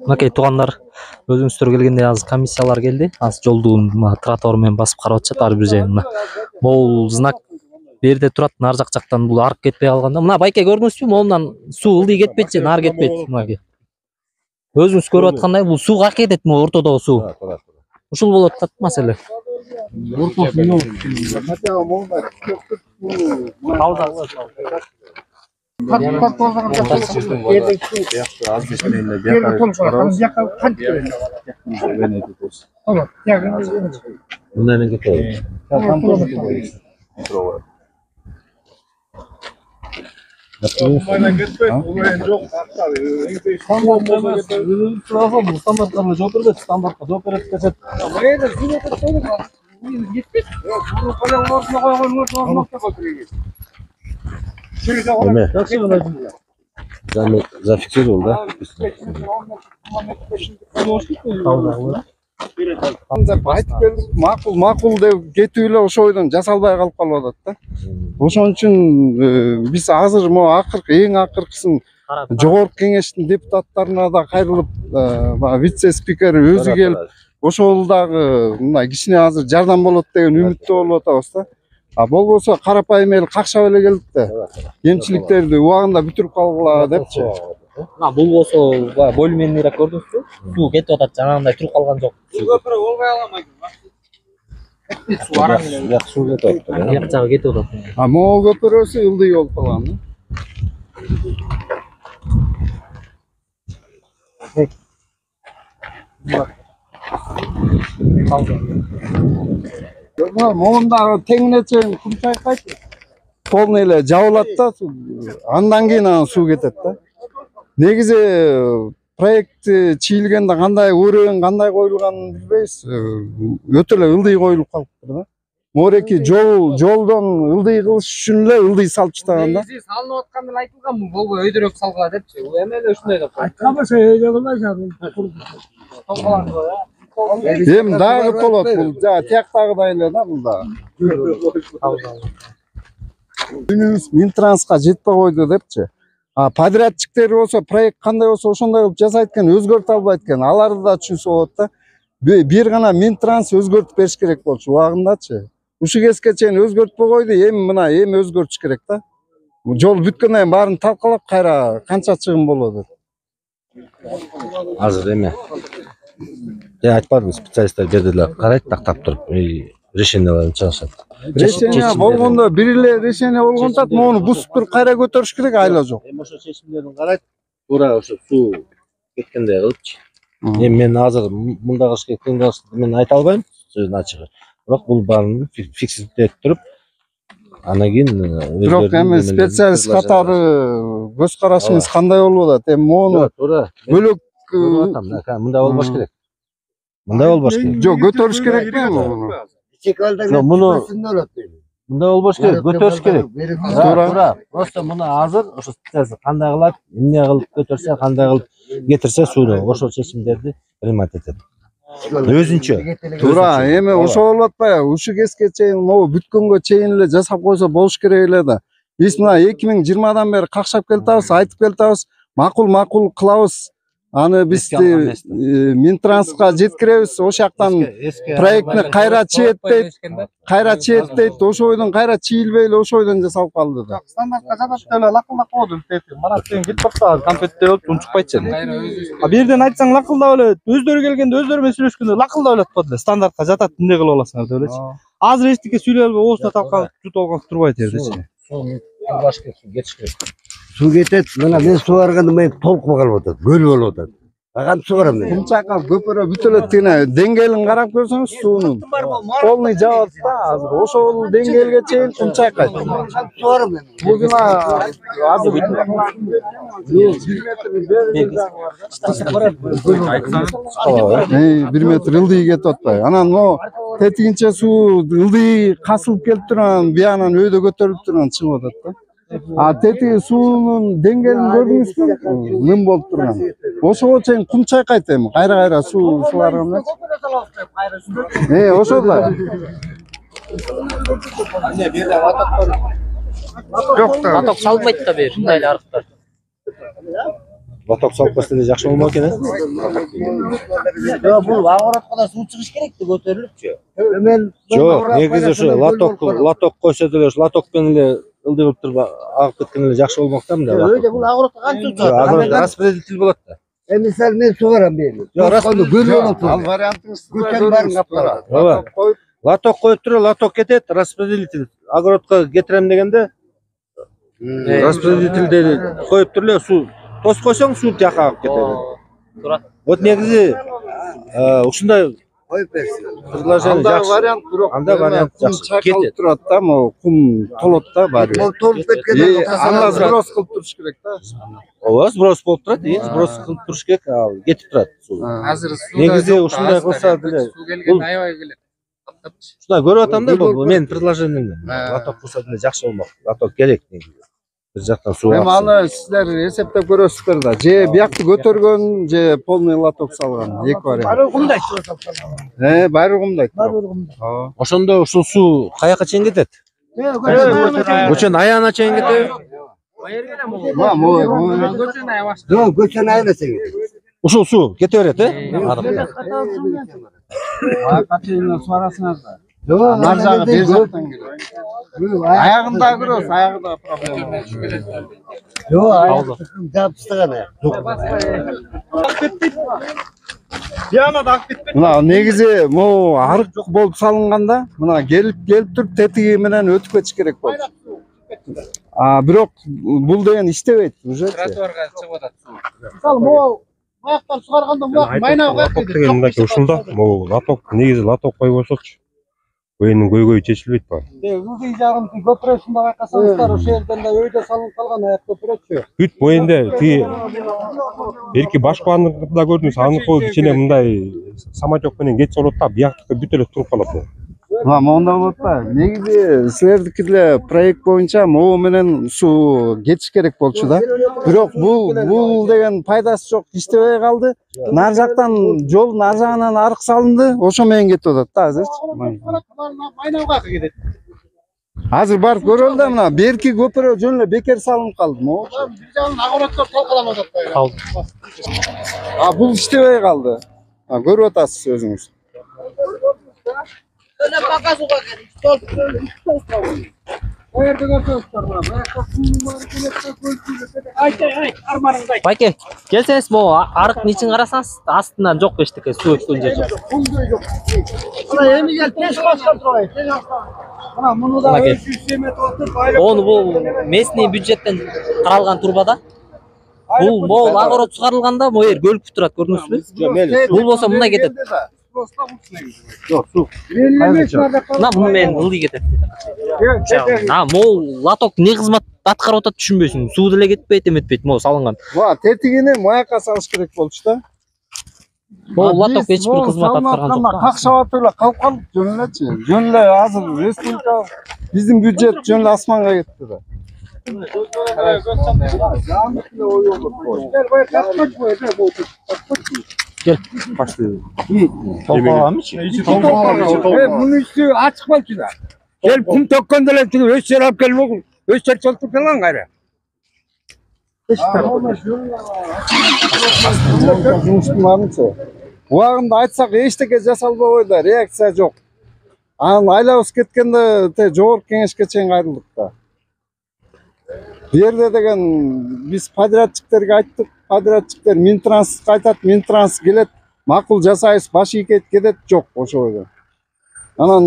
Мынакей туугандар, өзүңүздөр келгенде азыр комиссиялар келди. Азыр жолдун тротуар менен басып карап атышат ар бир жайын. Могул знак берде турат, нар жактан бул арып кетпей калганда. Мына байке көрдүңүзбү? Могундан суу ылдый кетпейт же, нар кетпейт. Мынакей. Өзүңүз көрүп аткандай бул суу кайка кетет, могу ортодогу суу. Ушул болуп атат маселе. Зафиксировал, да? Макул деп кетип эле ошо ойдон жасалбай калып калып атат да. Ошон үчүн биз азыр могу эң акыркысын жогорку кеңештин депутаттарына да кайрылып, вице спикер өзү келип, ошол дагы мындай кичине азыр жардам болот деген үмүттө болуп атабыз да. Болбосо карапайым эл какшап эле келдик да. Кемчиликтерди убагында бүтүрүп калгыла депчи. Бул болсо бөлмөнүрөөк көрдүңүзбү? Суу кетип атат, жанагындай туруп калган жок. Көпүрө болбой аламайт. Суу араң эле. Жак суу кетип атат. Жак жагы кетип атат. Могу көпүрөсү ылдый болуп калган. Могундагы теңине чейин кум чайкайт. Полный эле жабылат да, андан кийин суу кетет да. Негизи проект чийилгенде кандай өрөөн, кандай коюлганын билбейбиз. Өтө эле ылдый коюлуп калыптыр да. Мореки жолдон ылдый кылыш үчүн эле ылдый салып чыган да. Негизи салынып атканда эле айтылган, болбой өйдөрөөк салгыла депчи. Эме эле ушундай деп. Айтканбаса өйдөгөй Эми дагы толот бул, тияктагыдай эле да бул да. Үнүбүз Минтранска жетпей койду депчи. Подрядчиктер болсо проект кандай болсо ошондой кылып жасайт экен, өзгөртө албайт экен. Аларды да түшүнсө болот да. Бир гана Минтранс өзгөртүп бериш керек болчу убагындачы. Ушул кезге чейин өзгөртпөй койду, эми өзгөртүш керек да. Жол бүткөндөн кийин баарын талкалап кайра канча чыгым болот деп. Азыр эме айтпадым, специалисттер жерде эле карайт, тактап туруп решенияларын чыгышат. Решение болгондо бир эле решение болгондо могуну бусуп туруп кайра көтөрүш керек, айла жок. Эми ошо чечимдерин карайт, туура ошо суу кеткендей кылыпчы. Эми мен азыр мындай кылыш керек, тиңдей кылыш керек мен айта албайм сөздүн ачыгы. Бирок бул баарын фикситтеп туруп, анан кийин Бирок эми специалист катары көз карашыңыз кандай болуп атат? Эми могуну туура бөлөк мындай болбош керек. Мындай болбош керек. Жок, көтөрүш керек муну. Мындай болбош керек, көтөрүш керек. Туура. Просто муну азыр ошо специалист кандай кылат, эмне кылып көтөрсө, кандай кылып кетирсе сууну, ошол чечимдерди принимать этет. Өзүнчө. Туура, эми ошо болуп атпайбы? Ушул кезге чейин могу бүткөнгө чейин эле жасап койсо болуш керек эле да. Биз мына 2020-дан бери какшап келатабыз, айтып келатабыз, макул кылабыз. Аны биз Минтранска жеткиребиз, ошол жактан проектни кайра чийет дейт, ошол ойдон кайра чийилбей эле ошол ойдон жасалып калды да. Стандартка жатат эле лакылдап койду. Манат деген кетип атты, конфетте болуп унчукпайт же. Бир жерден айтсаң лакылдап эле, өздөрү келгенде өздөрү менен сүйлөшкөндө лакылдап эле атпады эле. Стандартка жатат, эмне кылып аласыңар деп элечи. Азыр эчтеке сүйлөп албай, оозуна талкалып жутуп алган турбайт жердечи. Суу кетет, мына мен суу барганда мен толкуп калып атат, көл болуп атат. Кантип суу барам мен? Кум чайкап көпүрө бүтө эле тине деңгээлин карап көрсөңүз суунун полный жабат да, азыр ошол деңгээлге чейин кум чайкайт. Суу барам мен. Бул гана азыр 1 метр ылдый кетип атпайбы? Анан могу тетигинче суу ылдый касылып келип турган, биягынан өйдө көтөрүлүп турган чыгып атат да. Тетиги суунун деңгээлин көрдүңүзбү? Ным болуп турган. Ошого чейин кум чайкайт эми, кайра суу барганда. Ошол да. Жок да. Аток салбайт да бер, мындай эле арыктар. лоток салып койсо деле жакшы болмок экен. Yo bu agorotga da suv chiqish kerak-ku ko'tarilibchi. Men Жок, негизи ушу лоток койсо деле ушу лотокпен эле ылдый кылып туруп агып кеткен эле жакшы болмок да мындай. öyle bu agorotga qancha suv Агорот chiqadi? распределитель болот да. Misal men sugaram beni. Yo, Gölü Ал otur. вариантыңызды Көтен барын капталады. Ооба. Лоток коюп туруп, лоток кетет, распределитель огородко кетирем дегенде распределительди коюп туруп эле суу тосуп койсоң суу жака агып кетет. Турат. Вот негизи ушундай Koyup versin. предложение Анда жакшы. вариант бирок Анда вариант кум жакшы. чайкалып Кетет. турат да, могу кум толот да баары. Bu tolup ketken Анда сброс кылып туруш керек да. Ооба, сброс болуп турат, сброс кылып туруш керек, ал кетип турат суу. Азыр суу Негизи ушундай кылса деле суу келген аябай келет. ушундай көрүп атам да, бул менин предложением. Лоток кылса деле жакшы болмок. Лоток керек негизи. Бир жактан суу Эми аксын. аны сиздер эсептеп көрөсүздөр да. Же биякты көтөргөн, же полный лоток салган. Эки вариант. Баары кумдайт. Ооба. Ошондо ушул суу каяка чейин кетет? Көчөнүн аягына чейин кетеби? Көчөнүн аябаш. Yok göçen ayrısı. Ушул суу кете берет, Аяка чейин суарасыңар да. Yok Нар жагы бер жактан келет. Аягында көрөбүз, аягында проблема. Yok ayak yapıştıgan ayak. Мына негизи могу арык болуп салынганда, мына келип туруп тетиги менен өтүп кетиш керек болчу. Бирок бул деген иштебейт уже. Тротуарга чыгып атат суу. Мисалы могу аяктар сугарганда майнап лоток деген мындай ушул да могу лоток негизи лоток коюп койсокчу өйүнүн көйгөйү чечилбейт па. ылдый жагын көпүрөсүндө байкасаңыздар ошол жерден да өйдө салынып калган аяк көпүрөчү. Бүт боюнда тиги берки башкалардыкында көрдүңүз, аныкы кичине мындай самотек менен кетсе болот да, бияктыкы бүт эле туруп калат. Монда болот да. Негизи силердики деле проект боюнча могу менен суу кетиш керек болчу да. Бирок бул деген пайдасы жок, иштебей калды. Нар жактан жолдун ар жагынан арык салынды, ошо менен кетип атат да азырчы. Майнапка кетет. Азыр барып көрөлү да, мына берки көпүрө жөн эле бекер салынып калды. Могу. Бир жагын агороттор талкаланып атат да. Калды. Бул иштебей калды. Көрүп атасыз өзүңүз. Öyle bakazuğa gelip o yerde götürüyorlar bana. Bayakta suyun var, kelekte gölçüyle. Ay, armarınday. Байке, келсеңиз могу арыктын ичин карасаңыз, астынан жок эчтеке суу өткөн жер жок. Kumda yok. Bana yeni gel, teş başkan turayı. Bana bunu da Bana gel. 300 metre oturup ayrı. Onu бул местный бюджеттен каралган турбада. Бул могул агород сугарылганда могу жер көлүп турат, көрдүңүзбү? Бул болсо мындай кетет. Жок, суу. Мына муну менен ылдый кетет. Могул лоток не кызмат аткарып атат түшүнбөйсүң. Суу деле кетпейт, эметпейт, могу салынган. Тетигини маяка салыш керек болчу да. Могул лоток эч бир кызмат аткарган жок. Какшап эле калып калып жөн элечи. Жөн эле азыр республика биздин бюджет жөн эле асманга кетти да. Gel. Bunun üstü açık balçı da. Gel kum tökkön delek öz yer alıp gelmek. Öz yer çaltıp falan gayrı. Жумуштун барынча. Убагында айтсак эчтеке жасалбай койду, реакция жок. Анан айлабыз кеткенде жогорку кеңешке чейин кайрылдык да. Бу жерде деген биз подрядчиктерге айттык, подрядчиктер Минтранс айтат, Минтранс келет, макул жасайбыз, баш ийкейт кетет, жок ошо бойдо. Анан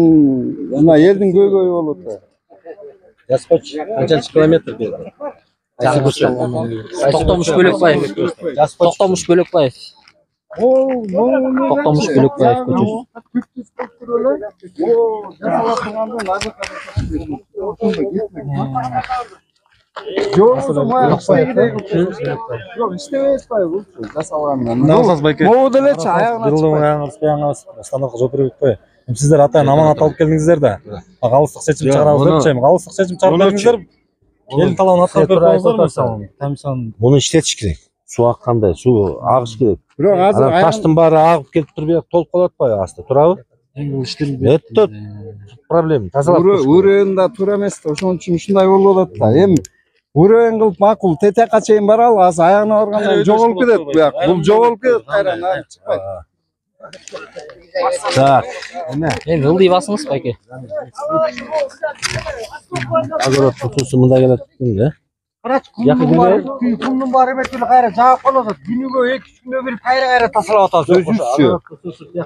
мына элдин көйгөйү болот да. Жаспоч канчанчы километр берди? Токтомуш Бөлөкбаев. Токтомуш Бөлөкбаев. Токтомуш Бөлөкбаев көчөсү. Жок, иштебей атпайбы бул жасалгандан. Могу делечи аягына станокко жооп бербейт коё. Сиздер атайын аманат алып келдиңиздер да. Калыстык чечим чыгарабыз депчи. Калыстык чечим чыгарып бериңиздер. Элдин талабын аткарып берип коюңуздар. Муну иштетиш керек. Суу аккандай, суу агыш керек. бирок азыр Таштын баары агып келип туруп бияк толуп калып атпайбы асты, турабы? Это проблема. Тазалап. Урыында туура эмес да, ошон үчүн ушундай болуп атат да. Эми Үрөң кылып макул тетекке чейин баралы, азыр аягына баргандан кийин жоголуп кетет буяк. Бул жоголуп кетет, кайран ары чыкпайт. Так. Эми ылдый басыңыз байке. Огородтун суусу мында келет да. Карач күндүн баары эмес эле кайра жаап калып атат. Күнүгө 2-3 күндөн бери кайра тазалап атабыз өзүбүзчү.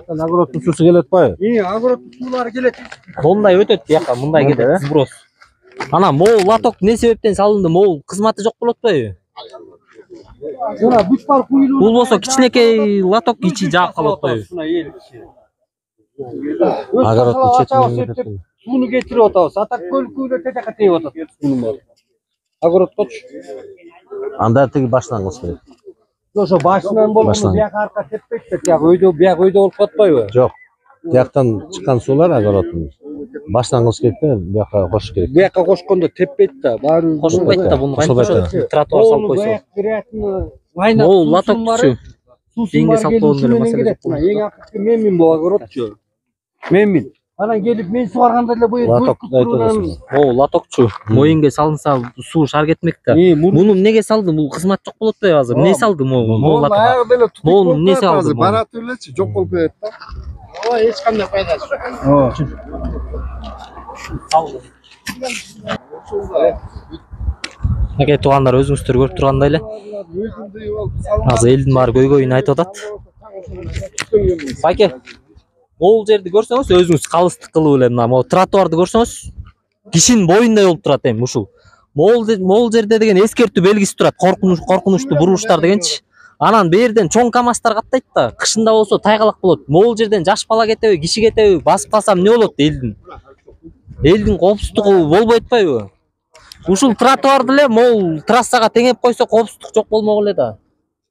Огородтун суусу келет атпайбы? Огороддун суулары келет. Мондай өтөт бияка, мындай кетет сброс. Ана могул лоток не себептен салынды? Могул кызматы жок болуп атпайбы? Жана бүт бар куйлуу. Бул болсо кичинекей лоток ичи жаап калып атпайбы? Огородтун четинен кетет. Сууну кетирип атабыз. Атак көлкүлө тетекке тийип атат. Суунун баары. Огородточу. Анда тиги баштан кылыш керек. Ошо башынан болгондо бияка арка теппейт да, бияк өйдө болуп катпайбы? Жок. Бияктан чыккан суулар огородтун баштан кылыш керек да, бияка кошуш керек. Бияка кошкондо теппейт да, баары Кошулбайт да, буну кантип тротуар салып койсо. Могул лотокчу. Денге салып койгондо эле маселе жок. Эң акыркы менмин бул огородчу. Менмин. Анан келип мен сугарганда эле бу Лотокду айтасыз. Могул лотокчу. Моюнга салынса суу шаар кетмек да. Муну эмнеге салды? Бул кызмат жок болуп атпайбы азыр? Эмне салды могул? Могул аягы деле тутуп Могул эмне салды? азыр барат элечи, жок болуп кетет да. Ооба эч кандай пайдасы жок. Аке туугандар, өзүңүздөр көрүп тургандай эле. Азыр элдин баары көйгөйүн айтып атат. Байке, могул жерди көрсөңүз өзүңүз калыстык кылып эле мына могу тротуарды көрсөңүз кишинин боюндай болуп турат эми ушул. Могул жерде деген эскертүү белгиси турат, коркунучтуу бурулуштар дегенчи. Анан берден чоң камаздар каттайт да, кышында болсо тайгалак болот. Могул жерден жаш бала кетеби, киши кетеби, басып калсам эмне болот элдин? Элдин коопсуздугу болбой атпайбы? Ушул тротуарды эле могул трассага теңеп койсо коопсуздук жок болмок эле да.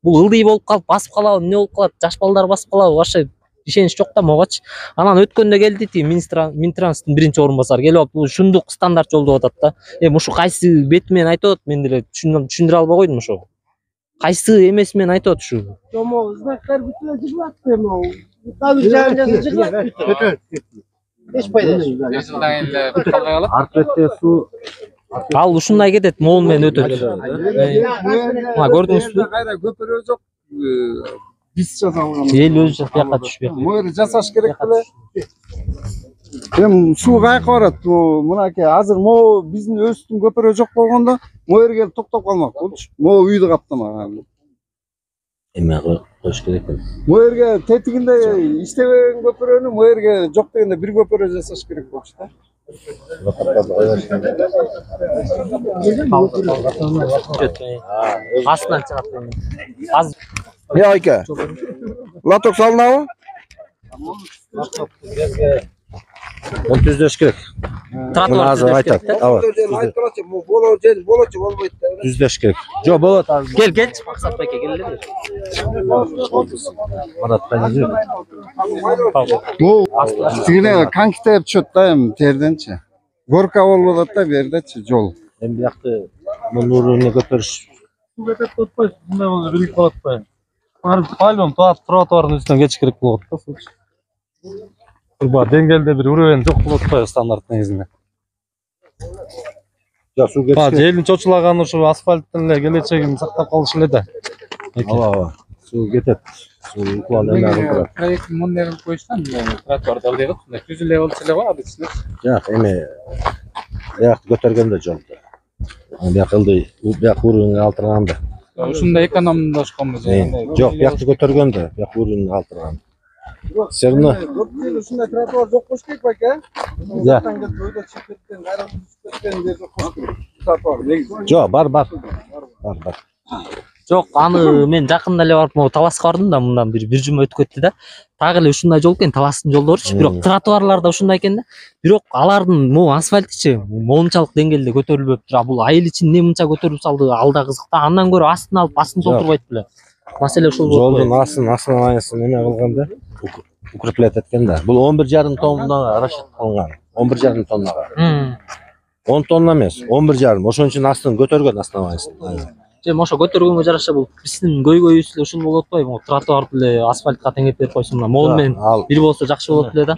Бул ылдый болуп калып басып калабы, эмне болуп калат? Жаш балдар басып калабы? Вообще ишенич жок да могочу. Анан өткөндө келди тиги Минтранстын биринчи орун басары келип алып, бул ушундук стандарт жолдоп атат да. Эми ушу кайсы бети менен айтып атат, мен деле түшүндүрө албай койдум ошо. Кайсы эмеси менен айтып атат ушу? Жомок, знактар бүт эле жыгылат эми. Табыз жагын жазып жыгылат. Эч пайдасы жок. Жылдан эле калбай калат. Арт бетте суу Ал ушундай кетет, могул менен өтөт. Мына көрдүңүзбү? Кайра көпөрө жок. Биз жасалган. Эл өзү бияка түшпөйт. Мойру жасаш керек беле. Эми суу каяка барат? Мынакей азыр могу биздин өстүн көпөрө жок болгондо мойру келип токтоп калмак болчу. Могу үйдү каптамаган. эме коюш керек экен. Мойерге тетигинде иштебеген көпөрөнү мойерге жок дегенде бир көпөрө жасаш керек болчу да. Астынан чыгат. Азыр Ne ayke? Latok salınavı? Onu düzleş gerek. Bunu azı aytat. Düzleş gerek. Jo bolat abi. Gel maksat beke gel. Marat benziyor. Bu tигине kankiktеп чөт да эми терденчи. Горка болуп атат да бердечи жол. Эми бияқты мунун уровне көтөрүш. Көтөп tutпайсыз, мындай болсо билип калат атпайбы? По-любому тротуардын үстүнөн geçiş керек болот да. Бар деңгээлде бир уровень жок болот атпайбы стандарт негизинде. Ja суу кетиш. Желдин чочулаганы ушу асфальттын эле келечегин сактап калыш эле да. Ооба. Суу кетет. Суу укуал эме кылып. Проект мындай кылып коюштан тротуарды алып кылып, түз эле болчу эле го обычно. Жак эме биякты көтөргөндө жолду. Бияк ылдый, бияк уровень алтырганда. Ушундай экономдошконбуз. Жок, биякты көтөргөндө, бияк уровень алтырган. Сегна. Ушундай тротуар жок болуш керек баке. Ja. Жок, бар. Жок, аны мен жакында эле барып, могу таласка бардым да, мындан бир жума өтүп кетти да. Так эле ушундай жол экен, таластын жолдоручу, бирок тротуарларда ушундай экен да. Бирок алардын могу асфальтычы мончалык деңгээлде көтөрүлбөп тур. Бул айыл ичин эмне мынча көтөрүп салды, алда кызык да. Андан көрө астын алып, астын толтурбайт беле. Маселе ушул болот. Жолдун астын эме кылганда, укреплять эткен да. Бул 11,5 тонна расчет кылынган. 11,5 тоннага. 10 тонна эмес, 11,5. Ошон үчүн астын көтөргөн основаниясын. Ошо көтөргөнгө жараша бул биздин көйгөйүбүз эле ушул болот атпайбы? Тротуарды эле асфальтка теңеп берип койсун, могул менен бир болсо жакшы болот эле да.